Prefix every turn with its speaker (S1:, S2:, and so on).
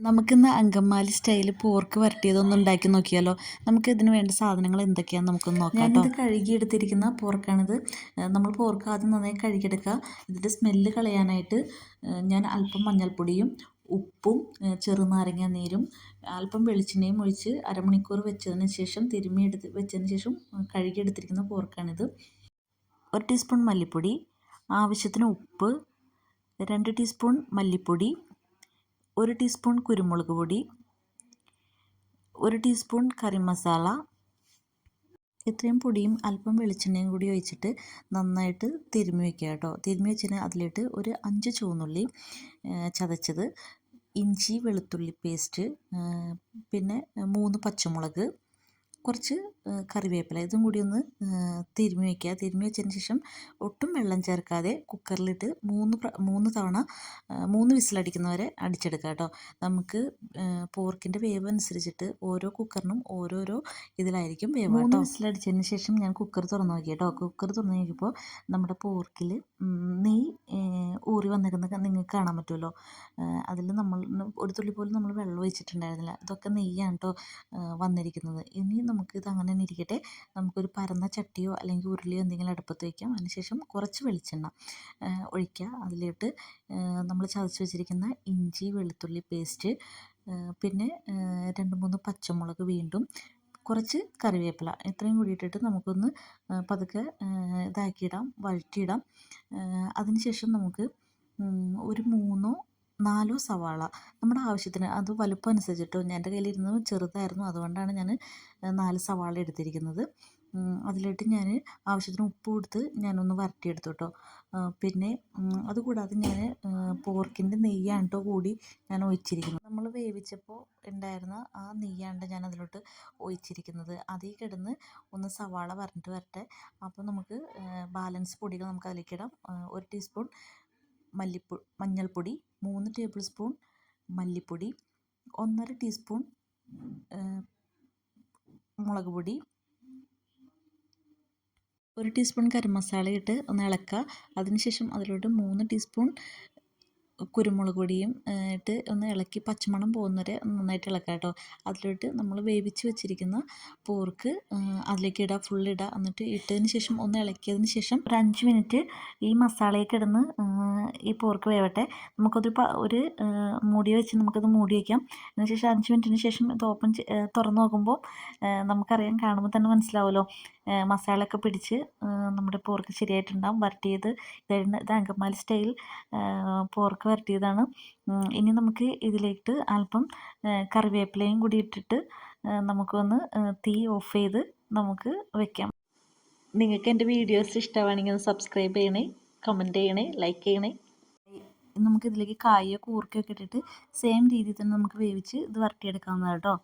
S1: നമുക്കിന്ന് Angamaly style pork വരട്ടിയതൊന്ന് ഉണ്ടാക്കി നോക്കിയാലോ. നമുക്ക് ഇതിന് വേണ്ട സാധനങ്ങൾ എന്തൊക്കെയാണെന്ന് നമുക്കൊന്ന് നോക്കാം. ഞാനിത് കഴുകിയെടുത്തിരിക്കുന്ന പോർക്കാണിത്. നമ്മൾ പോർക്ക് ആദ്യം നന്നായി കഴുകിയെടുക്കുക. ഇതിൻ്റെ സ്മെല്ല് കളയാനായിട്ട് ഞാൻ അല്പം മഞ്ഞൾപ്പൊടിയും ഉപ്പും ചെറുനാരങ്ങ നീരും അല്പം വെളിച്ചെണ്ണയും ഒഴിച്ച് അരമണിക്കൂർ വെച്ചതിന് ശേഷം വെച്ചതിന് ശേഷം കഴുകിയെടുത്തിരിക്കുന്ന പോർക്കാണിത്. 1 ടീസ്പൂൺ മല്ലിപ്പൊടി, ആവശ്യത്തിന് ഉപ്പ്, 2 ടീസ്പൂൺ മല്ലിപ്പൊടി, 1 ടീസ്പൂൺ കുരുമുളക് പൊടി, 1 ടീസ്പൂൺ കറി മസാല. ഇത്രയും പൊടിയും അല്പം വെളിച്ചെണ്ണയും കൂടി ഒഴിച്ചിട്ട് നന്നായിട്ട് തിരുമ്മി വയ്ക്കുക കേട്ടോ. തിരുമ്മി വെച്ചിട്ട് അതിലിട്ട് ഒരു 5 ചുവന്നുള്ളി ചതച്ചത്, ഇഞ്ചി വെളുത്തുള്ളി പേസ്റ്റ്, പിന്നെ 3 പച്ചമുളക്, കുറച്ച് കറിവേപ്പില, ഇതും കൂടി ഒന്ന് തിരുമ്മി വയ്ക്കുക. തിരുമ്മി വെച്ചതിന് ശേഷം ഒട്ടും വെള്ളം ചേർക്കാതെ കുക്കറിലിട്ട് 3 തവണ 3 വിസിലടിക്കുന്നവരെ അടിച്ചെടുക്കുക കേട്ടോ. നമുക്ക് പോർക്കിൻ്റെ വേവ് അനുസരിച്ചിട്ട് ഓരോ കുക്കറിനും ഓരോരോ ഇതിലായിരിക്കും വേവ്. 3 വിസിലടിച്ചതിന് ശേഷം ഞാൻ കുക്കർ തുറന്ന് നോക്കി കേട്ടോ. കുക്കർ തുറന്ന് നോക്കിയപ്പോൾ നമ്മുടെ പോർക്കിൽ നെയ്യ് ഊറി വന്നിരുന്നത് നിങ്ങൾക്ക് കാണാൻ പറ്റുമല്ലോ. അതിൽ നമ്മൾ ഒരു തുള്ളി പോലും നമ്മൾ വെള്ളം ഒഴിച്ചിട്ടുണ്ടായിരുന്നില്ല. ഇതൊക്കെ നെയ്യാണ് കേട്ടോ വന്നിരിക്കുന്നത്. ഇനി നമുക്കിത് അങ്ങനെ തന്നെ ഇരിക്കട്ടെ. നമുക്കൊരു പരന്ന ചട്ടിയോ അല്ലെങ്കിൽ ഉരുളിയോ എന്തെങ്കിലും അടുപ്പത്ത് വയ്ക്കാം. അതിനുശേഷം കുറച്ച് വെളിച്ചെണ്ണ ഒഴിക്കുക. അതിലോട്ട് നമ്മൾ ചതച്ച് വെച്ചിരിക്കുന്ന ഇഞ്ചി വെളുത്തുള്ളി പേസ്റ്റ്, പിന്നെ 2-3 പച്ചമുളക്, വീണ്ടും കുറച്ച് കറിവേപ്പില, ഇത്രയും കൂടി ഇട്ടിട്ട് നമുക്കൊന്ന് പതുക്കെ ഇതാക്കിയിടാം, വഴറ്റിയിടാം. അതിനുശേഷം നമുക്ക് ഒരു 3-4 സവാള നമ്മുടെ ആവശ്യത്തിന്, അത് വലുപ്പം അനുസരിച്ചിട്ടോ. എൻ്റെ കയ്യിലിരുന്നത് ചെറുതായിരുന്നു, അതുകൊണ്ടാണ് ഞാൻ 4 സവാള എടുത്തിരിക്കുന്നത്. അതിലിട്ട് ഞാൻ ആവശ്യത്തിന് ഉപ്പ് കൊടുത്ത് ഞാനൊന്ന് വരട്ടിയെടുത്തു കേട്ടോ. പിന്നെ അതുകൂടാതെ ഞാൻ പോർക്കിൻ്റെ നെയ്യാണ് കേട്ടോ കൂടി ഞാൻ ഒഴിച്ചിരിക്കുന്നത്. നമ്മൾ വേവിച്ചപ്പോൾ ഉണ്ടായിരുന്ന ആ നെയ്യാണ് ഞാൻ അതിലോട്ട് ഒഴിച്ചിരിക്കുന്നത്. അതിൽ കിടന്ന് ഒന്ന് സവാള വരണ്ടിട്ട് വരട്ടെ. അപ്പോൾ നമുക്ക് ബാലൻസ് പൊടികൾ നമുക്ക് അതിലേക്ക് ഇടാം. 1 ടീസ്പൂൺ മഞ്ഞൾപ്പൊടി, 3 ടേബിൾ സ്പൂൺ മല്ലിപ്പൊടി, 1.5 ടീസ്പൂൺ മുളക് പൊടി, 1 ടീസ്പൂൺ ഗരം മസാല ഇട്ട് ഒന്ന് ഇളക്കുക. അതിനുശേഷം അതിലോട്ട് 3 ടീസ്പൂൺ കുരുമുളക് പൊടിയും ഇട്ട് ഒന്ന് ഇളക്കി പച്ചമണം പോകുന്നവരെ നന്നായിട്ട് ഇളക്കുക കേട്ടോ. അതിലോട്ട് നമ്മൾ വേവിച്ച് വെച്ചിരിക്കുന്ന പോർക്ക് അതിലേക്ക് ഇടുക, ഫുള്ളിടുക. എന്നിട്ട് ഇട്ടതിന് ശേഷം ഒന്ന് ഇളക്കിയതിന് ശേഷം ഒരു 5 മിനിറ്റ് ഈ മസാലയൊക്കെ ഇടുന്ന് ഈ പോർക്ക് വേവട്ടെ. ഒരു മൂടി വെച്ച് നമുക്കത് മൂടി വയ്ക്കാം. അതിനുശേഷം 5 മിനിറ്റിന് ശേഷം ഇത് തുറന്ന് നോക്കുമ്പോൾ നമുക്കറിയാം, കാണുമ്പോൾ തന്നെ മനസ്സിലാവുമല്ലോ, മസാലയൊക്കെ പിടിച്ച് നമ്മുടെ പോർക്ക് ശരിയായിട്ടുണ്ടാകും. വരട്ടിയത് ഇത് അങ്കമാലി സ്റ്റൈൽ പോർക്ക് വരട്ടിയതാണ്. ഇനി നമുക്ക് ഇതിലേക്ക് അല്പം കറിവേപ്പിലയും കൂടി ഇട്ടിട്ട് നമുക്കൊന്ന് തീ ഓഫ് ചെയ്ത് നമുക്ക് വെക്കാം. നിങ്ങൾക്ക് എൻ്റെ വീഡിയോസ് ഇഷ്ടമാണെങ്കിൽ ഒന്ന് സബ്സ്ക്രൈബ് ചെയ്യണേ, കമൻറ്റ് ചെയ്യണേ, ലൈക്ക് ചെയ്യണേ. നമുക്കിതിലേക്ക് കായോ കൂർക്കയൊക്കെ ഇട്ടിട്ട് സെയിം രീതിയിൽ തന്നെ നമുക്ക് വേവിച്ച് ഇത് വരട്ടിയെടുക്കാവുന്നതാണ് കേട്ടോ.